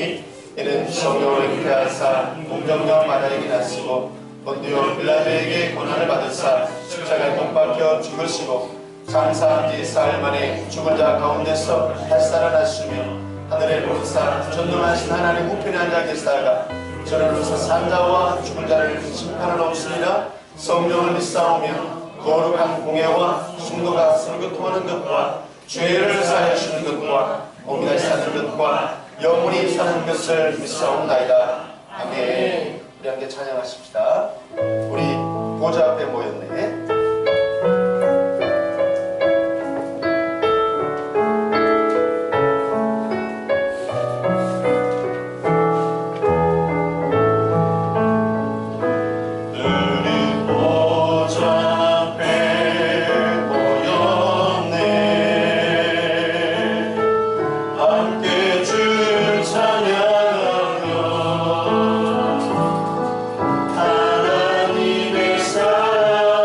나오니 이는 성령을 잉태하사 공정령 마다에게 낳으시고 본디오 빌라도에게 고난을 받으사 십자가에 못 박혀 죽으시고 장사한 지 사흘 만에 죽은 자 가운데서 다시 살아나시며 하늘에 오르사 전능하신 하나님 우편에 앉아 계시다가 저리로서 산 자와 죽은 자를 심판하러 오시니라. 성령을 믿사오며 거룩한 공예와 순도가 선교통하는 것과 죄를 사하여 주는 것과 몸이 다시 사는 것과 영원히 사는 것을 믿사옵나이다. 아멘. 우리 함께 찬양하십시다. 우리 보좌 앞에 모였네. 하나님의 사랑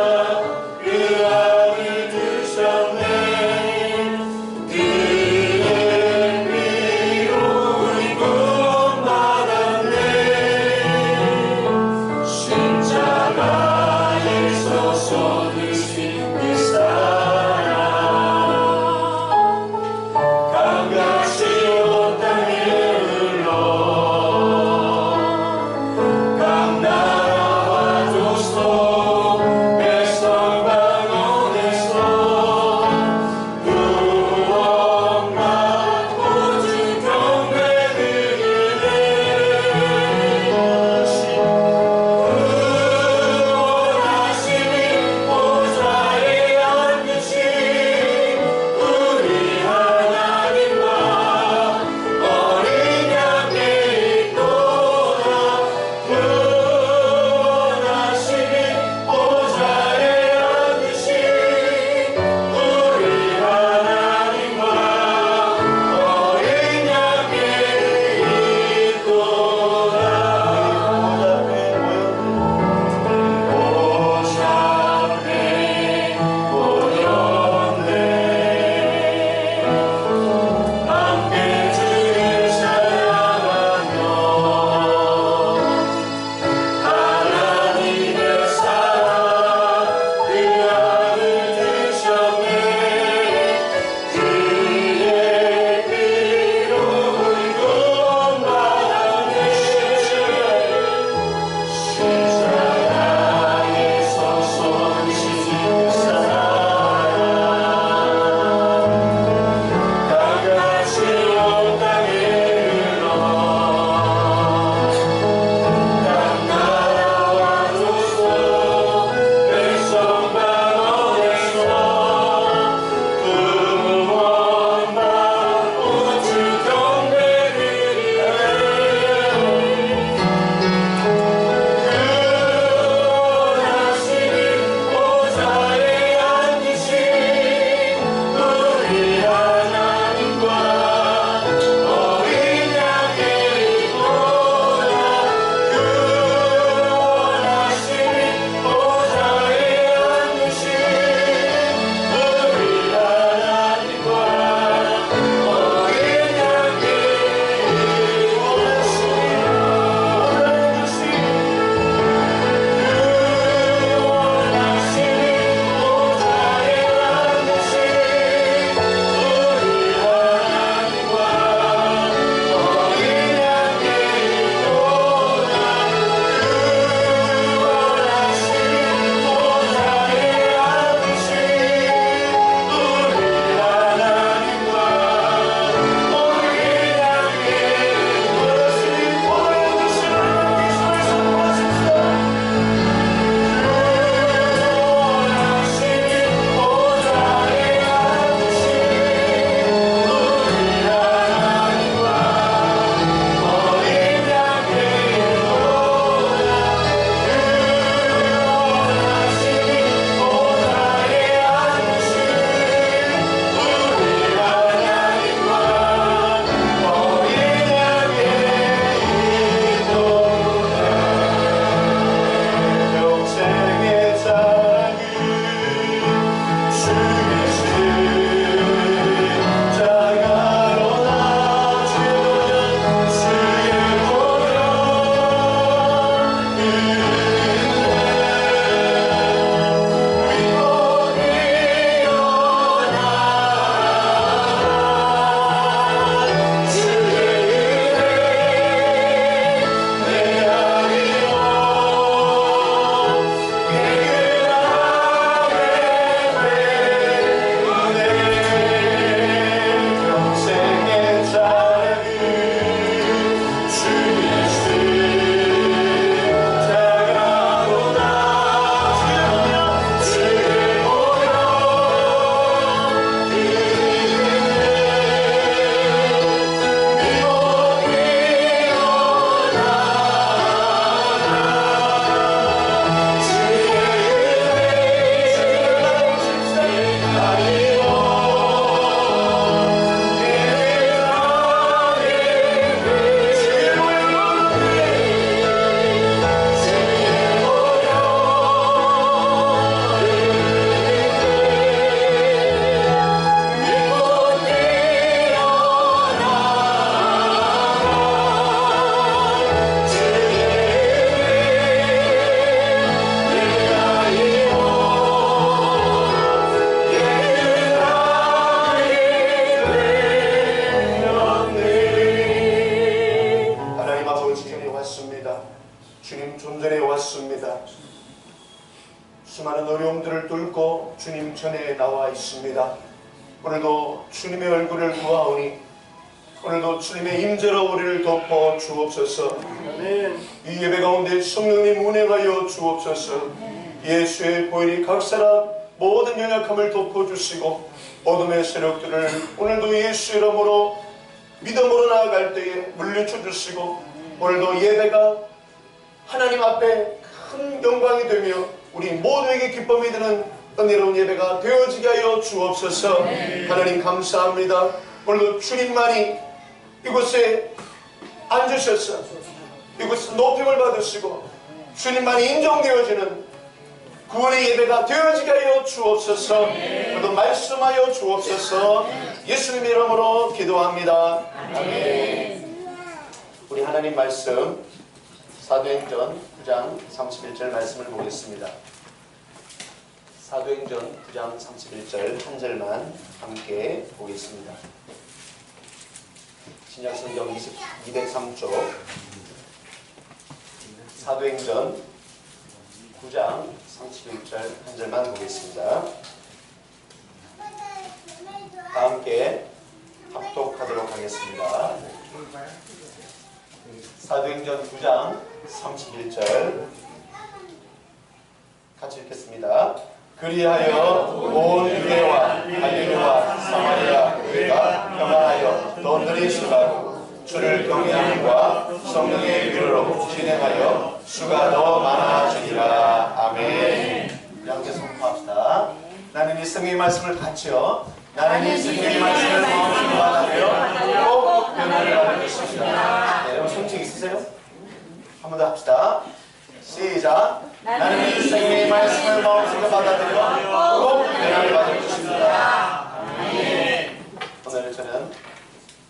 주님 존전에 왔습니다. 수많은 어려움들을 뚫고 주님 전에 나와 있습니다. 오늘도 주님의 얼굴을 구하오니 오늘도 주님의 임재로 우리를 덮어 주옵소서. 이 예배 가운데 성령님 운행하여 주옵소서. 예수의 보혈이 각 사람 모든 연약함을 덮어주시고 어둠의 세력들을 오늘도 예수 이름으로 믿음으로 나아갈 때에 물리쳐 주시고 오늘도 예배가 하나님 앞에 큰 영광이 되며 우리 모두에게 기쁨이 되는 은혜로운 예배가 되어지게 하여 주옵소서. 하나님 감사합니다. 오늘도 주님만이 이곳에 앉으셔서 이곳에 높임을 받으시고 주님만이 인정되어지는 구원의 예배가 되어지게 하여 주옵소서. 오늘도 말씀하여 주옵소서. 예수님의 이름으로 기도합니다. 아멘. 우리 하나님 말씀 사도행전 9장 31절 말씀을 보겠습니다. 사도행전 9장 31절 한 절만 함께 보겠습니다. 신약성경 203쪽 사도행전 9장 31절 한 절만 보겠습니다. 다 함께 합독하도록 하겠습니다. 사도행전 9장 31절 같이 읽겠습니다. 그리하여 온 유대와 갈릴리와 사마리아 교회가 평안하여 더 늘리시고 주를 경외함과 성령의 위로로 진행하여 수가 더 많아지리라. 아멘. 양재 선포합시다. 나는 이 성경의 말씀을 같이요. 나는 이 성경의 말씀을 마음으로 받아들여 꼭 변화를 받을 것입니다. 네, 여러분 성취 있으세요? 한 번 더 합시다. 시작. 나는 이 성경의 말씀을 마음속에 받아들여 꼭 변화를 받을 것입니다. 아멘. 오늘 저는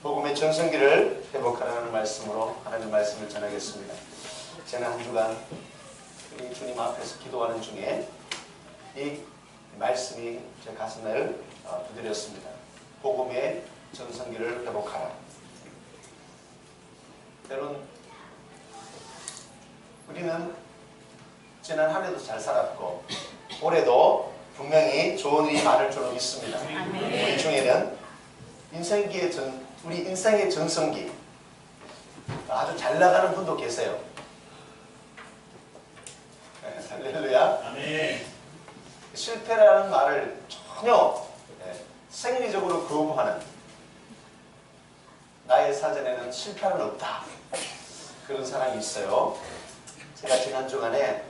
복음의 전성기를 회복하라는 말씀으로 하나님의 말씀을 전하겠습니다. 저는 한 주간 우리 주님 앞에서 기도하는 중에 이 말씀이 제 가슴을 두드렸습니다. 복음의 전성기를 회복하라. 여러분, 우리는 지난 한 해도 잘 살았고 올해도 분명히 좋은 일이 많을 줄로 믿습니다. 우리 중에는 우리 인생의 전성기 아주 잘 나가는 분도 계세요. 할렐루야. 아멘. 실패라는 말을 전혀 생리적으로 거부하는, 나의 사전에는 실패는 없다, 그런 사람이 있어요. 제가 지난 주간에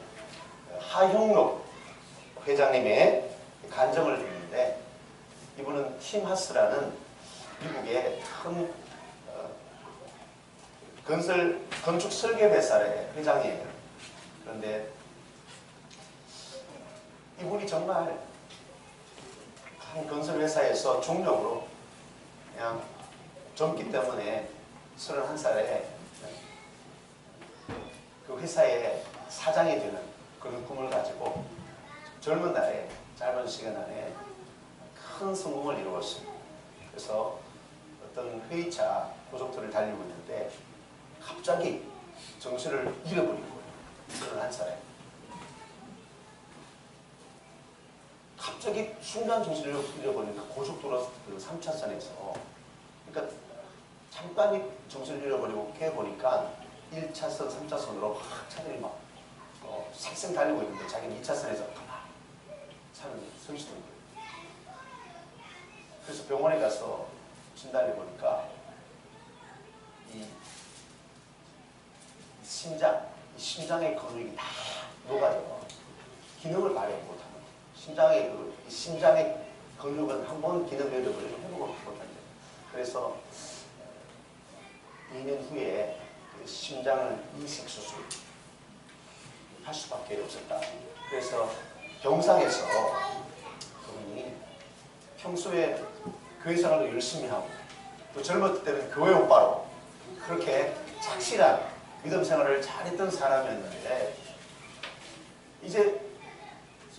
하형록 회장님의 간증을 듣는데, 이분은 팀 하스라는 미국의 큰 건축 설계 회사의 회장이에요. 그런데 이분이 정말 한 건설 회사에서 중력으로 그냥 젊기 때문에 31살에 그 회사의 사장이 되는 그런 꿈을 가지고 젊은 날에 짧은 시간 안에 큰 성공을 이루었습니다. 그래서 어떤 회의차 고속도로를 달리고 있는데 갑자기 정신을 잃어버린 거예요. 31살에. 갑자기 순간 정신을 잃어버리니까 고속도로 그 3차선에서, 그러니까 잠깐 정신을 잃어버리고 깨보니까 1차선, 3차선으로 확 차들이 막 살생 달리고 있는데 자기는 2차선에서 가만 차는 서 있었던 거예요. 그래서 병원에 가서 진단해 보니까 이 심장의 근육이 다 녹아져 기능을 발휘 못하는, 심장의 근육은 한 번 기능을 잃어버리면 회복을 못한대요. 그래서 2년 후에 심장을 이식 수술 할 수밖에 없었다. 그래서 병상에서 그분이 평소에 교회 생활도 열심히 하고 또 젊었을 때는 교회 오빠로 그렇게 착실한 믿음 생활을 잘했던 사람이었는데, 이제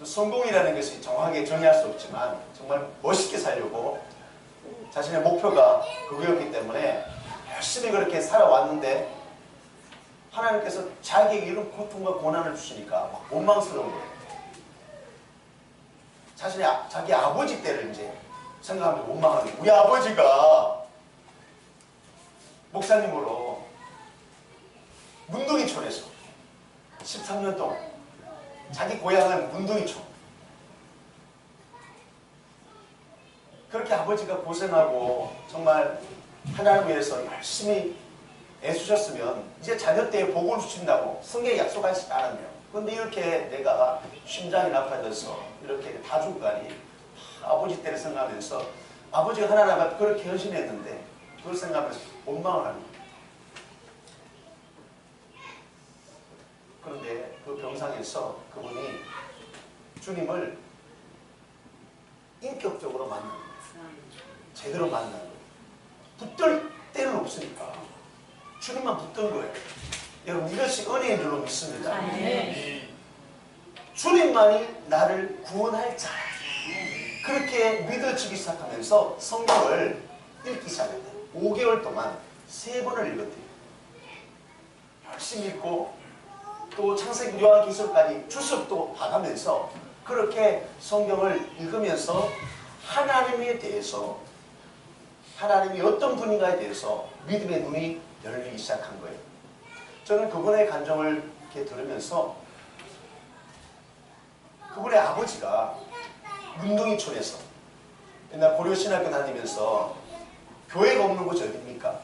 성공이라는 것이 정확하게 정의할 수 없지만 정말 멋있게 살려고 자신의 목표가 그거였기 때문에 열심히 그렇게 살아왔는데 하나님께서 자기에게 이런 고통과 고난을 주시니까 막 원망스러운 거예요. 자기 아버지 때를 이제 생각하면서 원망하는 거예요. 우리 아버지가 목사님으로 문둥이촌에서 13년 동안 자기 고향은 문둥이촌, 그렇게 아버지가 고생하고 정말 하나님 위해서 열심히 애쓰셨으면 이제 자녀 때에 복을 주신다고 성경에 약속하지 않았네요. 그런데 이렇게 내가 심장이 나빠져서 이렇게 다 죽고 가니 아버지 때를 생각하면서 아버지가 하나님 앞에 그렇게 헌신했는데 그걸 생각하면서 원망을 하는 거예요. 그런데 그 병상에서 그분이 주님을 인격적으로 만난 거예요. 제대로 만난 거예요. 붙들 때는 없으니까 주님만 붙든 거예요. 여러분, 이것이 은혜인 줄로 믿습니다. 주님만이 나를 구원할 자, 그렇게 믿어지기 시작하면서 성경을 읽기 시작했대요. 5개월 동안 3번을 읽었대요. 열심히 읽고 또 창세기 요한계시록까지 주석도 봐가면서 그렇게 성경을 읽으면서 하나님에 대해서, 하나님이 어떤 분인가에 대해서 믿음의 눈이 열리기 시작한 거예요. 저는 그분의 간증을 이렇게 들으면서 그분의 아버지가 문둥이촌에서 옛날 고려신학교 다니면서 교회가 없는 곳이 어디입니까?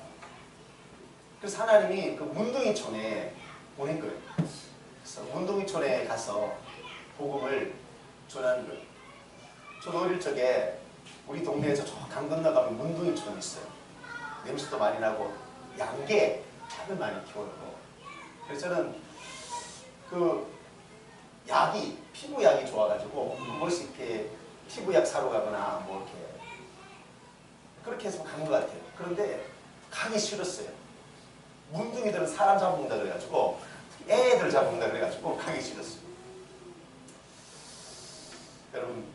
그래서 하나님이 그 문둥이촌에 보낸 거예요. 그래서 문둥이촌에 가서 복음을 전하는 거예요. 저도 어릴 적에 우리 동네에서 저 강 건너가면 문둥이촌이 있어요. 냄새도 많이 나고 양계 잡을 많이 키워요. 그래서 저는 그 약이, 피부약이 좋아가지고 한 번씩 이렇게 피부약 사러 가거나 뭐 이렇게 그렇게 해서 간 것 같아요. 그런데 가기 싫었어요. 문둥이들은 사람 잡는다 그래가지고 애들 잡는다 그래가지고 가기 싫었어요. 여러분,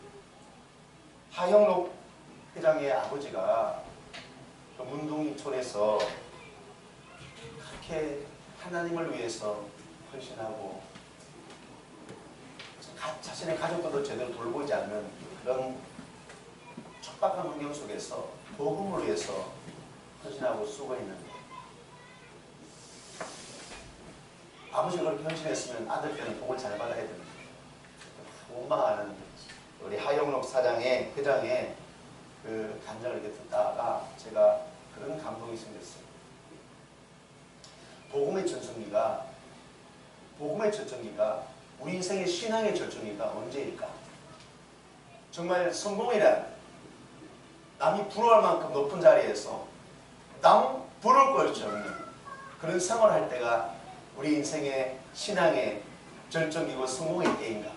하영록 회장의 아버지가 그 문둥이촌에서 그렇게 하나님을 위해서 헌신하고 자신의 가족들도 제대로 돌보지 않는 그런 척박한 환경 속에서 복음을 위해서 헌신하고 수고했는데, 아버지가 그렇게 헌신했으면 아들 때는 복을 잘 받아야 됩니다. 원망하는 우리 하영록 사장의, 회장의 그 간증을 이렇게 듣다가 제가 그런 감동이 생겼어요. 복음의 절정기가 우리 인생의 신앙의 절정기가 언제일까? 정말 성공이란 남이 부러워할 만큼 높은 자리에서 남 부러울 것이 없는 그런 생활을 할 때가 우리 인생의 신앙의 절정기고 성공의 때인가?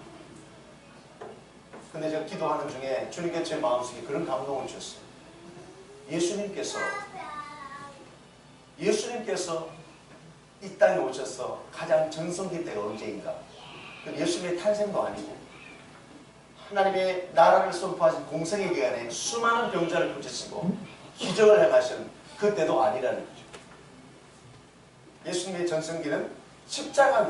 근데 제가 기도하는 중에 주님께 제 마음속에 그런 감동을 주셨어요. 예수님께서 이 땅에 오셔서 가장 전성기 때가 언제인가? 예수님의 탄생도 아니고 하나님의 나라를 선포하신 공생의 기간에 수많은 병자를 고치시고 기적을 행하시는 그때도 아니라는 거죠. 예수님의 전성기는 십자가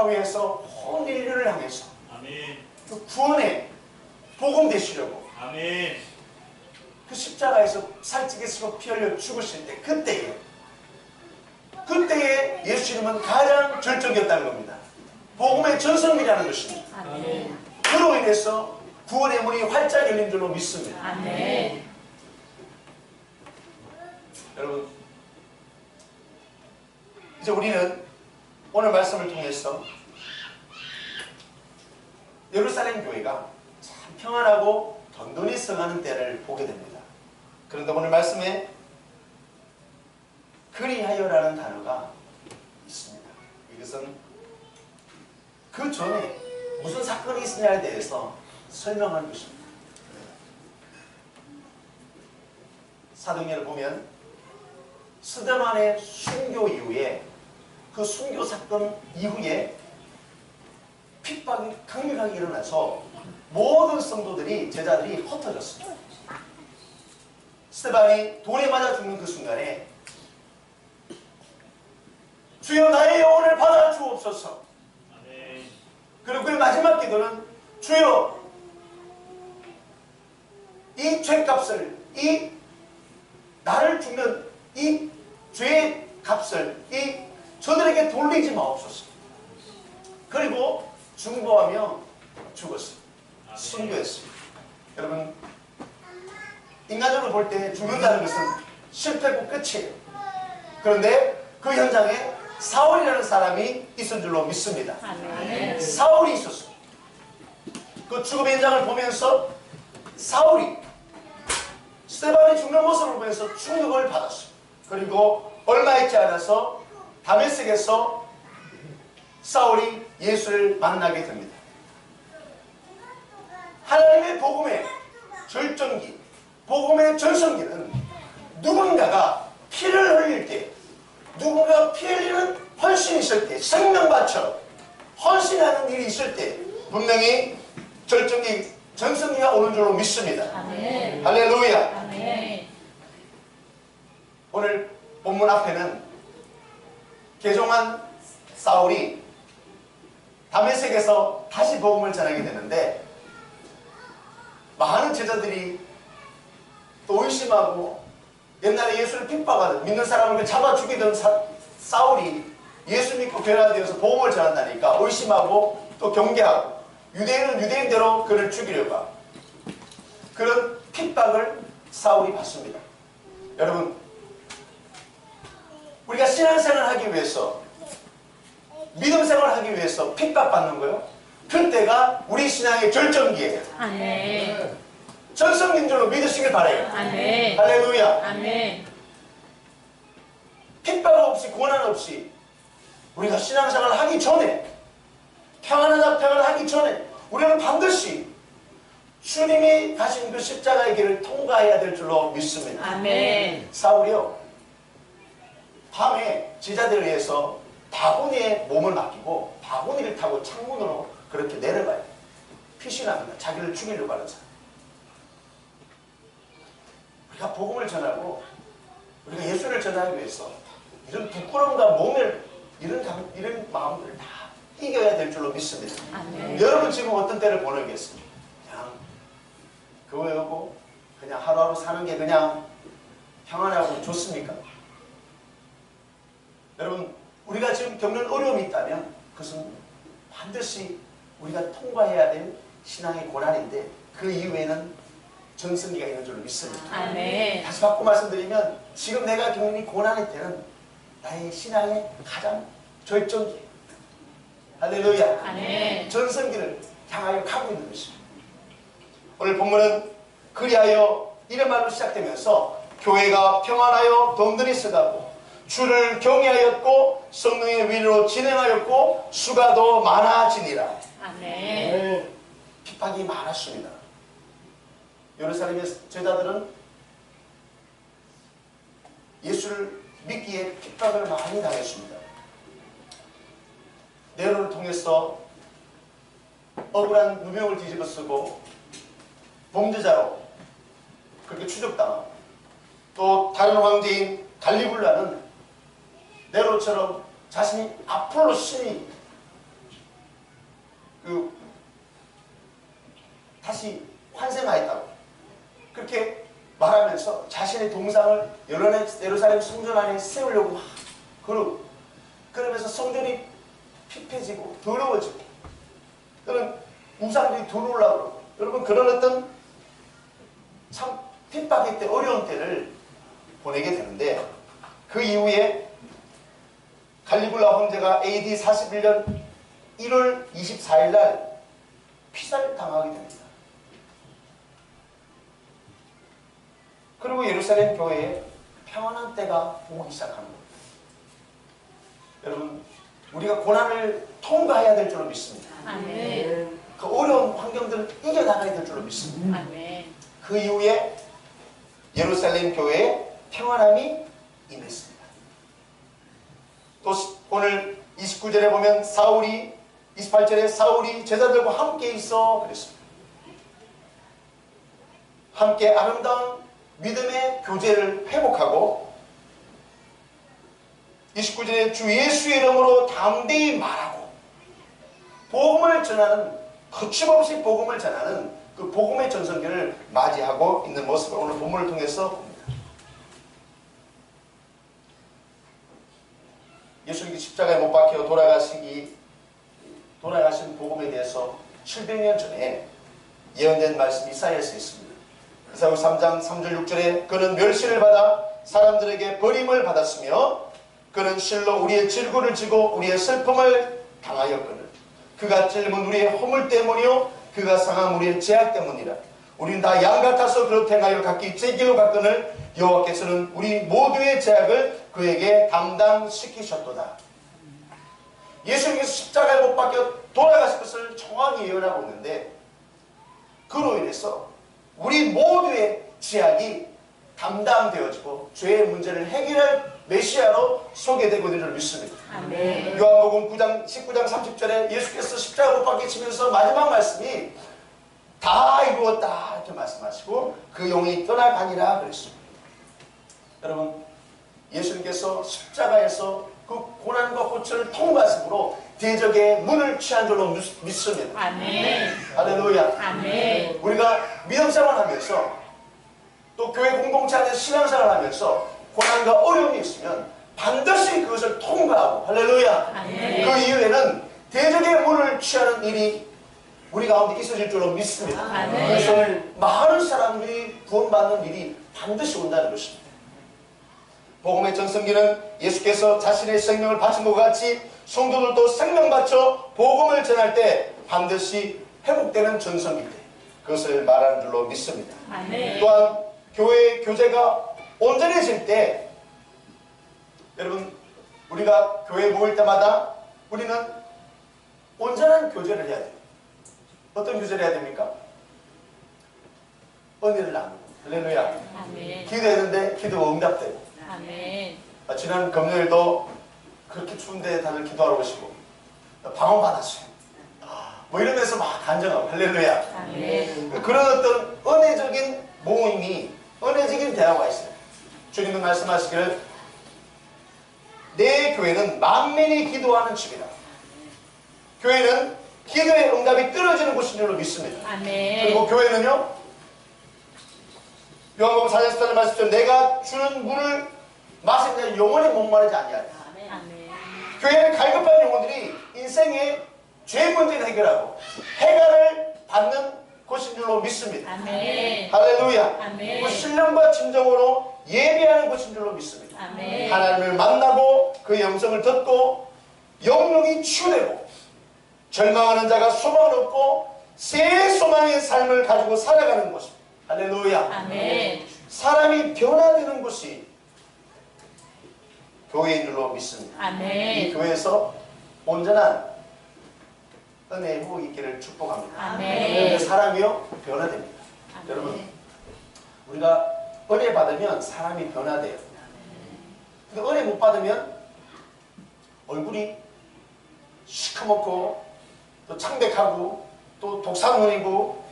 위에서 온 인류를 향해서 그 구원의 복음 되시려고 그 십자가에서 살찌게 쓰고 피 흘려 죽으실 때 그때에 예수님은 가장 절정이었다는 겁니다. 복음의 전성기라는 것입니다. 아멘. 그로 인해서 구원의 문이 활짝 열린 줄로 믿습니다. 아멘. 여러분, 이제 우리는 오늘 말씀을 통해서 예루살렘 교회가 참 평안하고 든든히 서가는 때를 보게 됩니다. 그런데 오늘 말씀에 그리하여라는 단어가 있습니다. 이것은 그 전에 무슨 사건이 있었냐에 대해서 설명하는 것입니다. 사도행전을 보면 스데반의 순교 이후에 그 순교 사건 이후에 핍박이 강력하게 일어나서 모든 성도들이, 제자들이 흩어졌습니다. 스데반이 돌에 맞아 죽는 그 순간에 주여 나의 영혼을 받아 주옵소서. 그리고 그의 마지막 기도는 주여 이 죄값을, 이 나를 죽는 이 죄의 값을 이 저들에게 돌리지 마옵소서. 그리고 중보하며 죽었어요. 순교했어요. 여러분, 인간적으로 볼 때 죽는다는 것은 실패고 끝이에요. 그런데 그 현장에 사울이라는 사람이 있은 줄로 믿습니다. 사울이 있었어요. 그 죽음의 현장을 보면서 사울이 스데반이 죽는 모습을 보면서 충격을 받았어요. 그리고 얼마 있지 않아서 다메섹에서 사울이 예수를 만나게 됩니다. 하나님의 복음의 절정기, 복음의 전성기는 누군가가 피를 흘릴 때, 누군가 피 흘리는 헌신이 있을 때, 생명 바쳐 헌신하는 일이 있을 때 분명히 절정기, 전성기가 오는 줄로 믿습니다. 아멘. 할렐루야. 아멘. 오늘 본문 앞에는 개종한 사울이 다메섹에서 다시 복음을 전하게 되는데 많은 제자들이 또 의심하고 옛날에 예수를 핍박하던 믿는 사람을 잡아 죽이던 사울이 예수 믿고 변화되어서 복음을 전한다니까 의심하고 또 경계하고 유대인은 유대인대로 그를 죽이려고 하고 그런 핍박을 사울이 받습니다. 여러분, 우리가 신앙생활을 하기 위해서 믿음 생활을 하기 위해서 핍박받는 거요. 그때가 우리 신앙의 절정기예요. 아멘. 전성기인 줄로 믿으시길 바라요. 아멘. 할렐루야. 아멘. 핍박 없이 고난 없이 우리가 신앙생활을 하기 전에 평안한 평안을 하기 전에 우리는 반드시 주님이 가신 그 십자가의 길을 통과해야 될 줄로 믿습니다. 아멘. 사울이요 밤에 제자들을 위해서 바구니에 몸을 맡기고 바구니를 타고 창문으로 그렇게 내려가요. 피신합니다. 자기를 죽이려고 하는 사람. 우리가 복음을 전하고 우리가 예수를 전하기 위해서 이런 부끄러움과 몸을 이런 마음들을 다 이겨야 될 줄로 믿습니다. 아멘. 여러분 지금 어떤 때를 보내겠습니까? 그냥 교회 오고 그냥 하루하루 사는 게 그냥 평안하고 좋습니까? 여러분 우리가 지금 겪는 어려움이 있다면 그것은 반드시 우리가 통과해야 될 신앙의 고난인데 그 이후에는 전성기가 있는 줄로 믿습니다. 아멘. 다시 바꿔 말씀드리면 지금 내가 겪는 이 고난의 때는 나의 신앙의 가장 절정기 할렐루야. 아멘. 전성기를 향하여 가고 있는 것입니다. 오늘 본문은 그리하여 이런 말로 시작되면서 교회가 평안하여 든든히 서가고 주를 경외하였고 성령의 위로 진행하였고 수가 더 많아지니라. 아멘. 핍박이 많았습니다. 예루살렘의 제자들은 예수를 믿기에 핍박을 많이 당했습니다. 네로를 통해서 억울한 누명을 뒤집어 쓰고 범죄자로 그렇게 추적당하고 또 다른 황제인 갈리굴라는 네로처럼 자신이 아폴로 신이 다시 환생하였다고 그렇게 말하면서 자신의 동상을 예루살렘 성전 안에 세우려고 막 그러면서 성전이 핍해지고 더러워지고 그런 우상들이 들어오려고 여러분 그런 어떤 참 핍박의 때 어려운 때를 보내게 되는데 그 이후에 갈리굴라 황제가 AD 41년 1월 24일 날 피살을 당하게 됩니다. 그리고 예루살렘 교회에 평안한 때가 오기 시작합니다. 여러분 우리가 고난을 통과해야 될 줄로 믿습니다. 아멘. 그 어려운 환경들을 이겨나가야 될 줄로 믿습니다. 아멘. 그 이후에 예루살렘 교회에 평안함이 임했습니다. 또 오늘 29절에 보면 28절에 사울이 제자들과 함께 있어 그랬습니다. 함께 아름다운 믿음의 교제를 회복하고 29절에 주 예수의 이름으로 담대히 말하고 복음을 전하는, 거침없이 복음을 전하는 그 복음의 전성기를 맞이하고 있는 모습을 오늘 본문을 통해서 봅니다. 예수님이 십자가에 못 박혀 돌아가신 복음에 대해서 700년 전에 예언된 말씀이 이사야서에 있습니다. 이사야 3장 3절 6절에 그는 멸시를 받아 사람들에게 버림을 받았으며 그는 실로 우리의 질고를 지고 우리의 슬픔을 당하였거늘 그가 찔림은 우리의 허물 때문이요 그가 상함 우리의 죄악 때문이라. 우리는 다 양 같아서 그렇게 행하여 각기 제 길로 갔거늘 여호와께서는 우리 모두의 죄악을 그에게 담당시키셨도다. 예수님께서 십자가에 못 박혀 돌아가실 것을 정확히 예언하고 있는데 그로 인해서 우리 모두의 죄악이 담당되어지고 죄의 문제를 해결할 메시아로 소개되고 있는 줄 믿습니다. 아멘. 요한복음 19장 30절에 예수께서 십자가 못 박히시면서 마지막 말씀이 다 이루었다 이렇게 말씀하시고 그 영이 떠나가니라 그랬습니다. 여러분 예수님께서 십자가에서 그 고난과 고초를 통과하심으로 대적의 문을 취한 줄로 믿습니다. 아멘. 할렐루야. 아멘. 우리가 믿음생활 하면서 또 교회 공동체 안에서 신앙생활 하면서 고난과 어려움이 있으면 반드시 그것을 통과하고 할렐루야. 아멘. 그 이후에는 대적의 문을 취하는 일이 우리 가운데 있어질 줄로 믿습니다. 아멘. 그래서 많은 사람들이 구원받는 일이 반드시 온다는 것입니다. 복음의 전성기는 예수께서 자신의 생명을 바친 것 같이 성도들도 생명 바쳐 복음을 전할 때 반드시 회복되는 전성기 때 그것을 말하는 줄로 믿습니다. 아멘. 또한 교회의 교제가 온전해질 때 여러분 우리가 교회에 모일 때마다 우리는 온전한 교제를 해야 돼요. 어떤 교제를 해야 됩니까? 은혜를 나누고 할렐루야. 아멘. 기도했는데 기도가 응답되고 아멘. 지난 금요일도 그렇게 추운데 다들 기도하러 오시고 방언 받았어요. 뭐 이러면서 막 간증하고 할렐루야. 아멘. 그런 어떤 은혜적인 모임이 은혜적인 대화가 있어요. 주님은 말씀하시기를 내 교회는 만민이 기도하는 집이다. 교회는 기도의 응답이 떨어지는 곳인 줄로 믿습니다. 아멘. 그리고 교회는요 요한복음 4장 14절 말씀처럼 내가 주는 물을 마신 자는 영원히 목마르지 아니하리라. 아멘. 교회는 갈급한 영혼들이 인생의 죄 문제를 해결하고 해결을 받는 곳인 줄로 믿습니다. 아멘. 할렐루야. 아멘. 그 신령과 진정으로 예배하는 곳인 줄로 믿습니다. 아멘. 하나님을 만나고 그의 음성을 듣고 영혼이 치유되고 절망하는 자가 소망을 얻고 새 소망의 삶을 가지고 살아가는 곳입니다. 할렐루야. 아멘. 사람이 변화되는 곳이 교회인 줄로 믿습니다. 이 아멘. 교회에서 온전한 은혜의 회복이 있기를 축복합니다. 아멘. 사람이요 변화됩니다. 여러분 우리가 은혜 받으면 사람이 변화돼요. 근데 은혜 못 받으면 얼굴이 시커멓고 또 창백하고 또 독사눈이고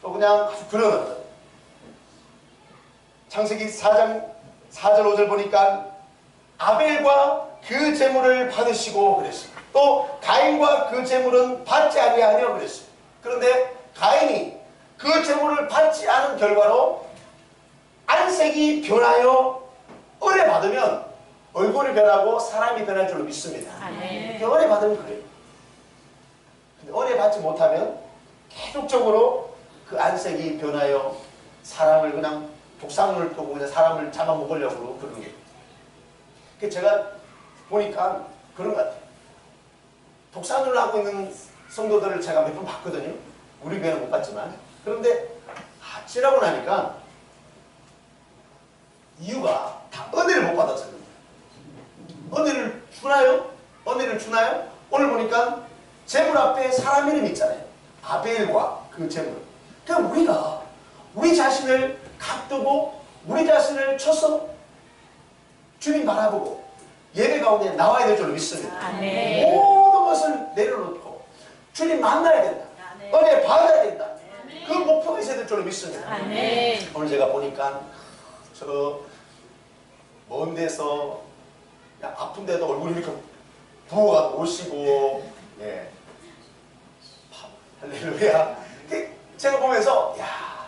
또 그냥 아주 그런 어떤 창세기 4장 4절 5절 보니까 아벨과 그 제물을 받으시고 그랬습니다. 또 가인과 그 제물은 받지 아니하며 그랬습니다. 그런데 가인이 그 제물을 받지 않은 결과로 안색이 변하여 은혜 받으면 얼굴이 변하고 사람이 변할 줄로 믿습니다. 아멘. 은혜 받으면 그래요. 근데 은혜 받지 못하면 계속적으로 그 안색이 변하여 사람을 그냥 독사물을 두고 그냥 사람을 잡아먹으려고 그러는 거예요. 그 제가 보니까 그런 것 같아요. 독사물을 하고 있는 성도들을 제가 몇 번 봤거든요. 우리 교회는 못 봤지만. 그런데 지나고 나니까 이유가 다 은혜를 못 받아서 그래요. 은혜를 주나요? 은혜를 주나요? 오늘 보니까 제물 앞에 사람 이름이 있잖아요. 아벨과 그 제물. 그러니까 우리가 우리 자신을 각두고 우리 자신을 쳐서 주님 바라보고 예배 가운데 나와야 될 줄 믿습니다. 아멘. 모든 것을 내려놓고 주님 만나야 된다. 은혜 받아야 된다. 그 목표가 있어야 될 줄 믿습니다. 아멘. 오늘 제가 보니까 저 먼 데서 바쁜데도 얼굴이 이렇게 부어가 오시고, 예. 할렐루야. 제가 보면서, 야,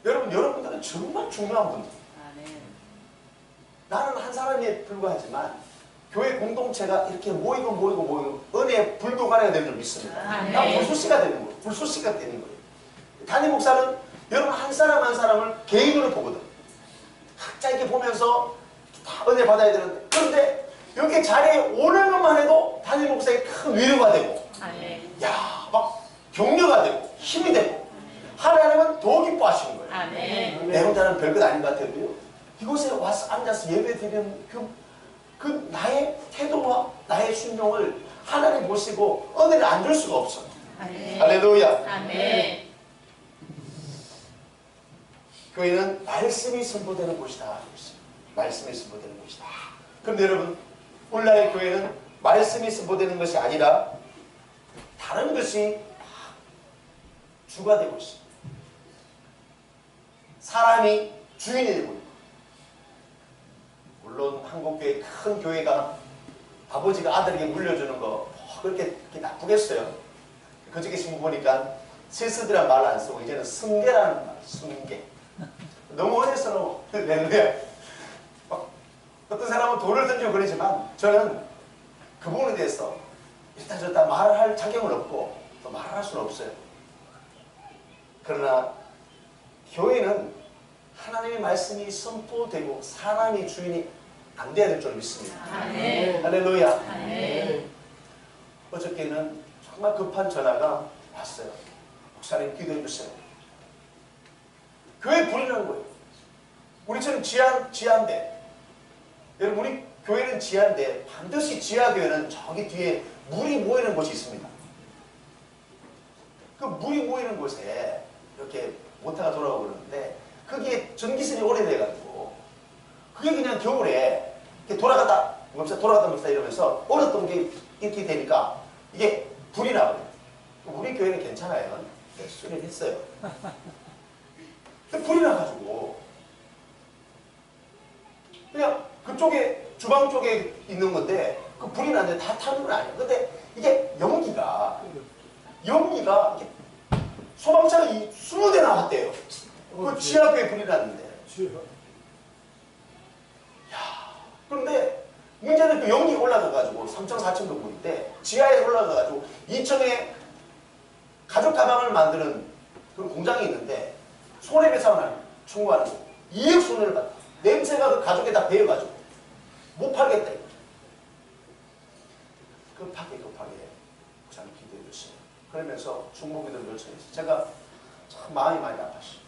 여러분들은 정말 중요한 분들. 아멘. 나는 한 사람에 불과하지만 교회 공동체가 이렇게 모이고 은혜의 불도가내가 되는 줄 믿습니다. 나 불쏘시가 되는 거예요. 불쏘시가 되는 거예요. 담임 목사는 여러분 한 사람 한 사람을 개인으로 보거든. 각자 이렇게 보면서 다 은혜 받아야 되는데, 그런데 여기 자리에 오는 것만 해도 담임 목사에게 큰 위로가 되고, 아멘. 야, 막 격려가 되고 힘이 되고, 하나님은 더 기뻐하시는 거예요. 아멘. 내 혼자는 별것 아닌 것 같아도요, 이곳에 와서 앉아서 예배 드리는 그 나의 태도와 나의 순종을 하나님 보시고 은혜를 안 줄 수가 없어. 아멘. 할렐루야. 아멘. 교회는 말씀이 선포되는 곳이다. 말씀이 선포되는 곳이다. 그런데 여러분, 오늘날의 교회는 말씀이 선포되는 것이 아니라 다른 것이 주가 되고 있습니다. 사람이 주인이 되고 있고, 물론 한국교회 큰 교회가 아버지가 아들에게 물려주는 거 그렇게 나쁘겠어요. 그저께 신문 보니까 세스드란 말을 안 쓰고 이제는 승계라는 말, 승계. 너무 어려서 할렐루야. 어떤 사람은 돌을 던지고 그러지만 저는 그 부분에 대해서 일단 저다 말할 자격은 없고 또 말할 수는 없어요. 그러나 교회는 하나님의 말씀이 선포되고 사람이 주인이 안 돼야 될 줄 믿습니다. 아멘. 할렐루야. 아멘. 어저께는 정말 급한 전화가 왔어요. 목사님 기도해 주세요. 교회 불이 난 거예요. 우리처럼 지하인데, 여러분 우리 교회는 지하인데 반드시 지하교회는 저기 뒤에 물이 모이는 곳이 있습니다. 그 물이 모이는 곳에 이렇게 모터가 돌아오고 그러는데 거기에 전기선이 오래돼가지고 그게 그냥 겨울에 이렇게 돌아갔다 멈췄다 이러면서 얼었던 게 이렇게 되니까 이게 불이 나거든요. 우리 교회는 괜찮아요. 수리를 했어요. 근데 불이 나가지고 그냥 그쪽에 주방 쪽에 있는 건데 그 불이 났는데 다 타는 건 아니에요. 근데 이게 연기가 이렇게 소방차가 20대 나왔대요. 그 지하교에 불이 났는데. 야, 그런데 문제는 그 연기 올라가가지고 3층, 4층 건물인데 지하에 올라가가지고 2층에 가죽 가방을 만드는 그런 공장이 있는데 손해배상을 청구하는 거. 2억 손해를 받아. 냄새가 그 가죽에 다 배어가지고 못 팔겠다. 급하게 목사님 기도해 주세요. 그러면서 중보기도를 요청했어요. 제가 참 마음이 많이 아팠어요.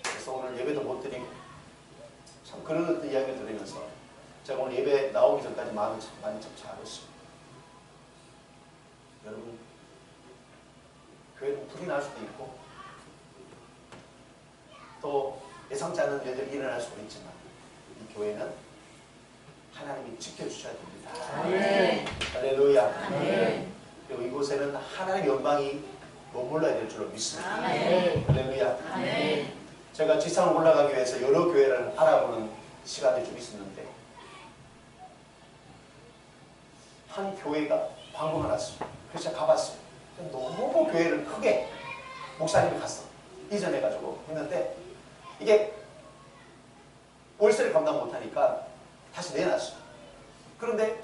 그래서 오늘 예배도 못 드리고 참 그런 어떤 이야기를 들으면서 제가 오늘 예배 나오기 전까지 마음이 참 많이 착잡했어요. 여러분, 교회는 불이 날 수도 있고 또 예상치 않은 일들이 일어날 수도 있지만 이 교회는 하나님이 지켜주셔야 됩니다. 아멘. 할렐루야. 아멘. 그리고 이곳에는 하나님의 영광이 머물러야 될 줄로 믿습니다. 아멘. 할렐루야. 아멘. 제가 지상을 올라가기 위해서 여러 교회를 알아보는 시간이 좀 있었는데 한 교회가 방문을 왔어요. 그래서 제가 가봤어요. 너무 교회를 크게 목사님이 갔어. 이전해가지고 했는데 이게 월세를 감당 못하니까 다시 내놨어요. 그런데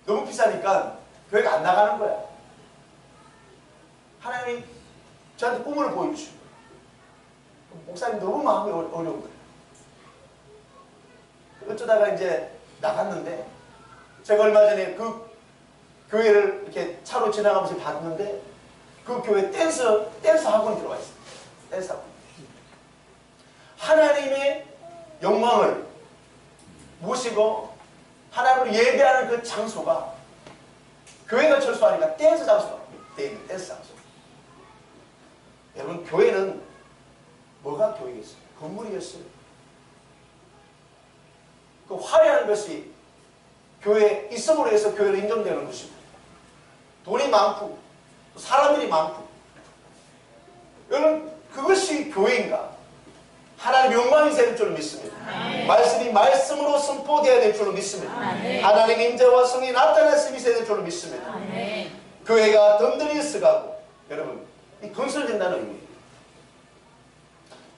너무 비싸니까 교회가 안 나가는 거야. 하나님이 저한테 꿈을 보여주시고 목사님 너무 마음이 어려운 거예요. 어쩌다가 이제 나갔는데 제가 얼마 전에 그 교회를 이렇게 차로 지나가면서 봤는데 그 교회 댄스 학원이 들어와 있어요. 댄스 학원. 하나님의 영광을 모시고 하나님을 예배하는 그 장소가 교회가 철수하니까 댄스 장소가 되어 있는 댄스 장소. 여러분, 교회는 뭐가 교회겠어요? 건물이겠어요? 그 화려한 것이 교회에 있음으로 해서 교회로 인정되는 것이고 돈이 많고 사람들이 많고 여러분, 그것이 교회인가? 하나님 영광이 있어야 될 줄로 믿습니다. 말씀이 말씀으로 선포되어야 될 줄로 믿습니다. 하나님 임재와 성이 나타났음이 있어야 될 줄로 믿습니다. 교회가 든든히 서가고 여러분 이 건설된다는 의미예요.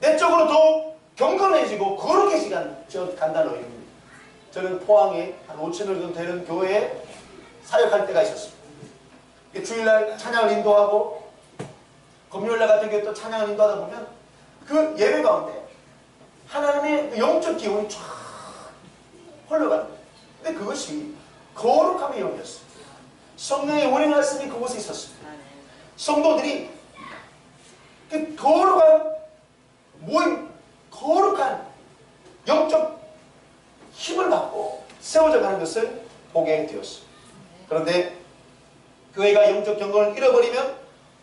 내적으로 더 경건해지고 거룩해지 간다는 의미입니다. 저는 포항에 한 5,000명 정도 되는 교회에 사역할 때가 있었습니다. 주일날 찬양을 인도하고 금요일날 같은 경우 또 찬양을 인도하다 보면 그 예배 가운데 하나님의 그 영적 기운이 쫙 흘러가는 거예요. 근데 그것이 거룩함의 영이었어요. 성령의 운행 말씀이 그곳에 있었어요. 성도들이 그 거룩한 모임, 거룩한 영적 힘을 받고 세워져 가는 것을 보게 되었어요. 그런데 교회가 영적 경건을 잃어버리면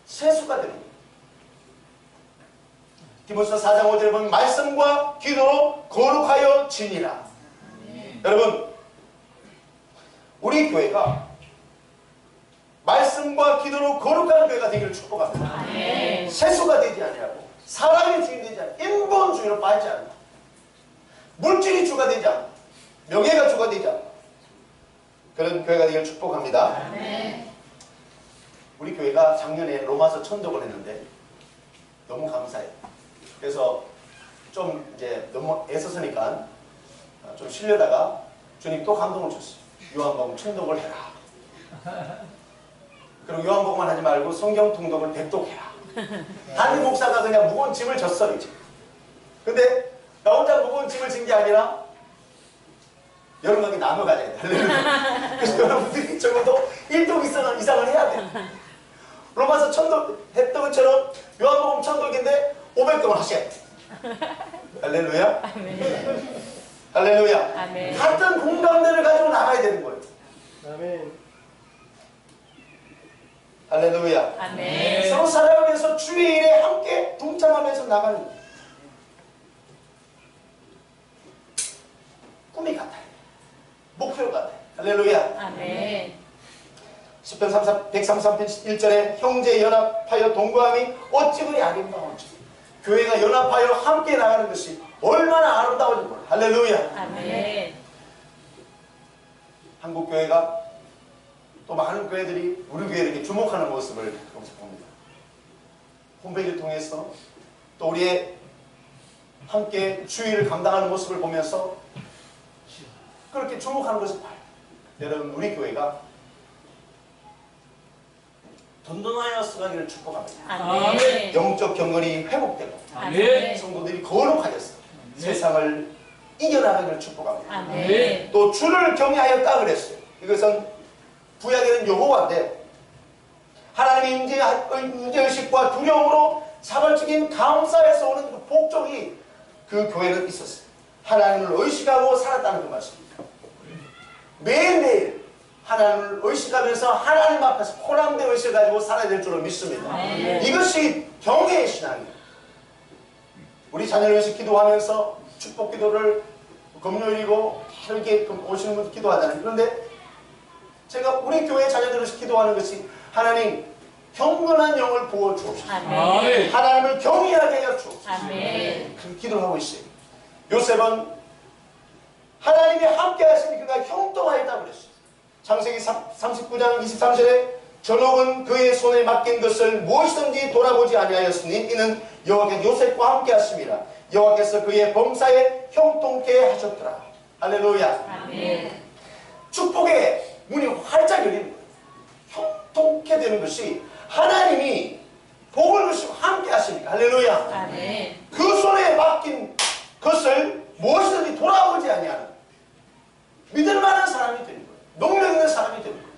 세수가 됩니다. 디모서 4장 5절에 보면 말씀과 기도로 거룩하여 지니라. 여러분 우리 교회가 말씀과 기도로 거룩한 교회가 되기를 축복합니다. 세수가 되지 아니하고 사람의 주인 되지 않고 인본주의로 빠지지 않고 물질이 주가 되지 않고 명예가 주가 되지 않고 그런 교회가 되기를 축복합니다. 우리 교회가 작년에 로마서 천독을 했는데 너무 감사해요. 그래서 좀 이제 너무 애써서니까 좀 쉬려다가 주님 또 감동을 줬어요. 요한복음 천독을 해라. 그리고 요한복음만 하지 말고 성경 통독을 백독해라. 담임 목사가 그냥 무거운 짐을 졌어요. 이제. 근데 나 혼자 무거운 짐을 진 게 아니라 여러분에게 나눠 가져야 돼. 그래서 여러분들이 적어도 1독 이상을 해야 돼. 로마서 천독 했던 것처럼 요한복음 천독인데 500독을 하셔야 돼. 할렐루야. 할렐루야. 아멘. 같은 공감대를 가지고 나가야 되는 거예요. 아멘. 할렐루야. 아멘. 서로 살아가면서 주의 일에 함께 동참하면서 나가는 거예요. 꿈이 같아요. 목표 같아요. 할렐루야. 아멘. 10편 133편 1절에 형제 연합하여 동거함이 어찌 그리 아름다운지. 교회가 연합하여 함께 나가는 것이 얼마나 아름다운지 몰라요. 할렐루야. 아멘. 한국 교회가 또 많은 교회들이 우리 교회를 이렇게 주목하는 모습을 가끔씩 봅니다. 홈페이지를 통해서 또 우리의 함께 주의를 감당하는 모습을 보면서 그렇게 주목하는 것을 봐요. 여러분 우리 교회가 든든하여 서가기를 축복합니다. 아멘. 영적 경건이 회복되고 아멘. 성도들이 거룩하여서 세상을 이겨나가기를 축복합니다. 아멘. 또 주를 경외하였다 그랬어요. 이것은 구약에는 여호와인데 하나님의 임재의식과 두려움으로 자발적인 감사에서 오는 그 복종이 그 교회는 있었어요. 하나님을 의식하고 살았다는 그 말씀입니다. 매일매일 하나님을 의식하면서 하나님 앞에서 호남된 의식을 가지고 살아야 될 줄로 믿습니다. 이것이 경외의 신앙이에요. 우리 자녀를 위해서 기도하면서 축복 기도를 금요일이고 이렇게 오시는 분들 기도하잖아요. 그런데 제가 우리 교회 자녀들을 위해서 기도하는 것이 하나님 경건한 영을 부어주옵소서. 아멘. 하나님을 경외하게 하여 주옵소서. 아멘. 그 기도를 하고 있어요. 요셉은 하나님이 함께 하시니 그가 형통하였다고 그랬어요. 창세기 39장 23절에 전옥은 그의 손에 맡긴 것을 무엇이든지 돌아보지 아니하였으니 이는 여호와께서 요셉과 함께 하심이라. 여호와께서 그의 범사에 형통케 하셨더라. 할렐루야. 아멘. 축복의 문이 활짝 열리는 거예요. 형통케 되는 것이 하나님이 복을 주시고 함께 하시니까. 할렐루야. 아멘. 그 손에 맡긴 것을 무엇이든지 돌아보지 아니하는 믿을 만한 사람이 되는 거예요. 능력 있는 사람이 되는 거예요.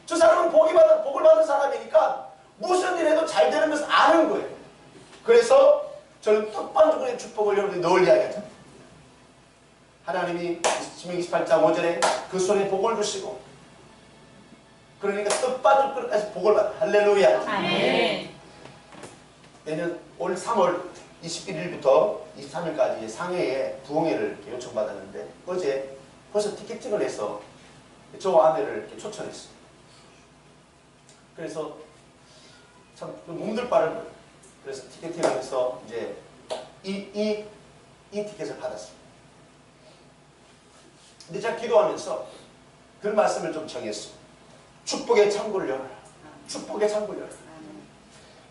저 사람은 복을 받은 사람이니까 무슨 일 해도 잘 되는 것을 아는 거예요. 그래서 저는 떡반죽의 축복을 여러분들이 늘 이야기하잖아요. 하나님이 신명기 28장 5절에 그 손에 복을 주시고 그러니까 떡반죽 그릇까지 복을 받아. 할렐루야. 아멘. 내년 올 3월 21일부터 23일까지 상해에 부흥회를 요청받았는데 어제 벌써 티켓팅을 해서 저 아내를 이렇게 초청했어요. 그래서 참 몸둘 바를 그래서 티켓팅을 해서 이제 이 티켓을 받았습니다. 근데 제가 기도하면서 그 말씀을 좀 정했어요. 축복의 창고를 열어라. 축복의 창고를 열어라.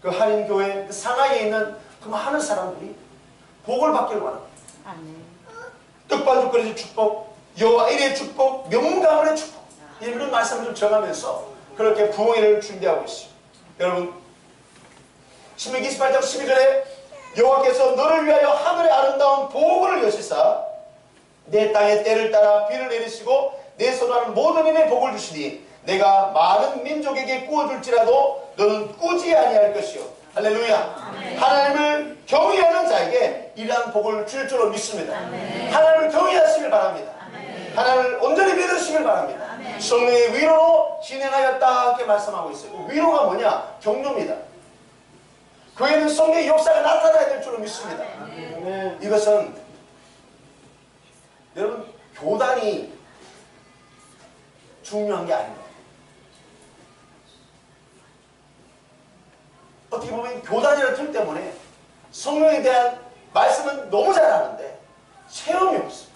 그 한인교회 그 상하이에 있는 그 많은 사람들이 복을 받기를 원합니다. 떡반죽거리의 축복, 여호와 일의 축복, 명문가문의 축복, 이런 말씀을 좀 정하면서 그렇게 부흥회를 준비하고 있어요. 여러분, 신명기 28장 12절에 여호와께서 너를 위하여 하늘의 아름다운 복을 여시사 내 땅에 때를 따라 비를 내리시고 내 손으로 하는 모든 일에 복을 주시니 내가 많은 민족에게 꾸어줄지라도 너는 꾸지 아니할 것이요. 할렐루야. 아멘. 하나님을 경외하는 자에게 이러한 복을 줄 줄로 믿습니다. 아멘. 하나님을 경외하시길 바랍니다. 아멘. 하나님을 온전히 믿으시길 바랍니다. 아멘. 성령의 위로로 진행하였다 이렇게 말씀하고 있어요. 위로가 뭐냐? 격려입니다. 교회는 성령의 역사가 나타나야 될 줄로 믿습니다. 아멘. 이것은 여러분 교단이 중요한 게 아닙니다. 어떻게 보면 교단이라는 틀 때문에 성령에 대한 말씀은 너무 잘하는데 체험이 없어요.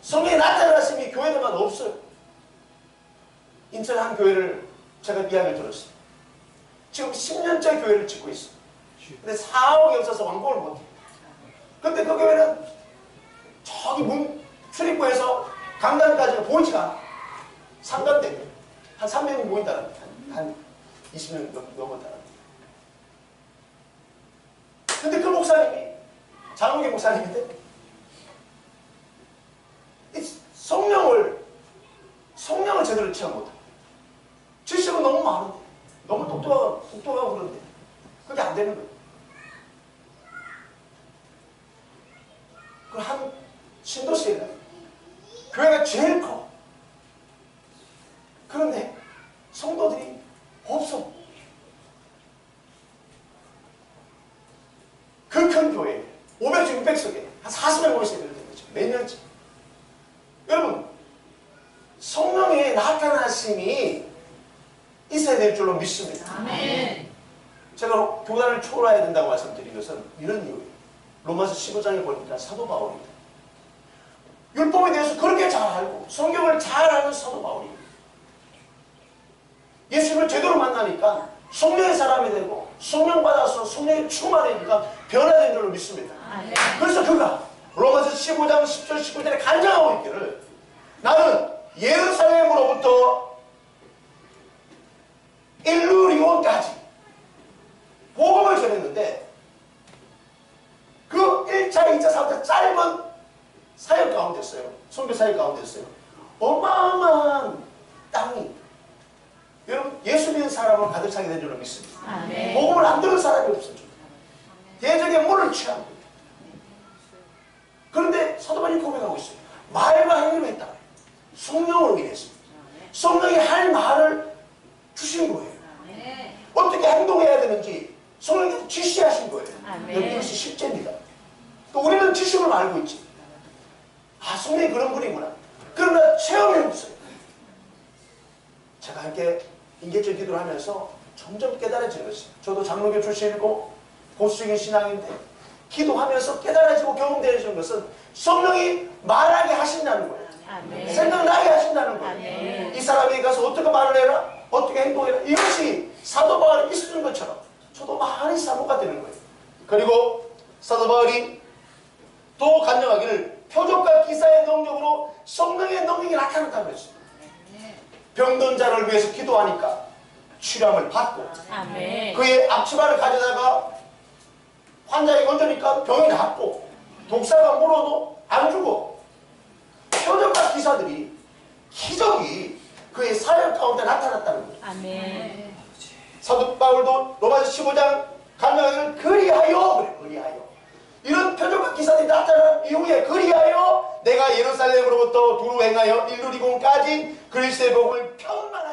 성령이 나타나심이 교회들만 없어요. 인천 한 교회를 제가 이야기를 들었어요. 지금 10년째 교회를 짓고 있어요. 근데 4억이 없어서 완공을 못해요. 근데 그 교회는 저기 문 출입구에서 강단까지가 보이지가 않아. 상간대교회. 한 300명 모인다는 한 20명 넘었다는. 근데 그 목사님이 장로교 목사님인데 성령을 제대로 체험 못해. 지식은 너무 많은데 너무 똑똑하고 그런데 그게 안 되는 거예요. 그 한 신도시에 교회가 제일 커. 그런데 성도들이 없어. 그 큰 교회 500석, 600석에 한 40명 모였어야 되는 거죠. 몇 년째. 여러분 성령의 나타나심이 있어야 될 줄로 믿습니다. 아멘. 제가 교단을 초월해야 된다고 말씀드린 것은 이런 이유예요. 로마서 15장에 보니까 사도 바울입니다. 율법에 대해서 그렇게 잘 알고 성경을 잘 아는 사도 바울입니다. 예수님을 제대로 만나니까 성령의 사람이 되고 성령 받아서 성령의 충만하니까 변화된 줄로 믿습니다. 아멘. 그래서 그가 로마서 15장 10절 19절에 간증하고 있기를 나는 예루살렘으로부터 일루리온까지 복음을 전했는데 그 1차, 2차, 3차 짧은 사역 가운데였어요. 선교 사역 가운데였어요. 어마어마한 땅이 여러분 예수 믿는 사람을 가득 차게 된 줄로 믿습니다. 아멘. 복음을 안 들은 사람이 없어요. 대적의 물을 취한 거예요. 그런데 사도 바울이 고백하고 있어요. 말과 행위를 했다. 성령으로 인했습니다. 성령이 할 말을 주신 거예요. 아멘. 어떻게 행동해야 되는지 성령이 지시하신 거예요. 여러분 이것이 실제입니다. 또 우리는 지식을 알고 있지. 아 성령이 그런 분이구나. 그러나 체험이 없어요. 제가 이렇게 인격적 기도를 하면서 점점 깨달아지는 것이에요. 저도 장로교 출신이고 보수적인 신앙인데 기도하면서 깨달아지고 경험되어지는 것은 성령이 말하게 하신다는 거예요. 아멘. 생각나게 하신다는 거예요. 아멘. 이 사람에게 가서 어떻게 말을 해라, 어떻게 행동해라. 이것이 사도 바울이 있었던 것처럼 저도 많이 사모가 되는 거예요. 그리고 사도 바울이 또 간증하기를 표적과 기사의 능력으로 성령의 능력이 나타났다고 했어요. 병든 자를 위해서 기도하니까 치료함을 받고 아멘. 그의 앞치마를 가져다가 환자에게 얹으니까 병이 낫고 독사가 물어도 안 죽어. 표적과 기사들이 기적이 그의 사역 가운데 나타났다는 거예요. 아멘. 사도 바울도 로마서 15장 간증하기를 그리하여 그래 그리하여 이런 표적과 기사들이 나타난 이후에 그리하여 내가 예루살렘으로부터 두루 행하여 일루리곤까지 그리스도의 복음을 편만하게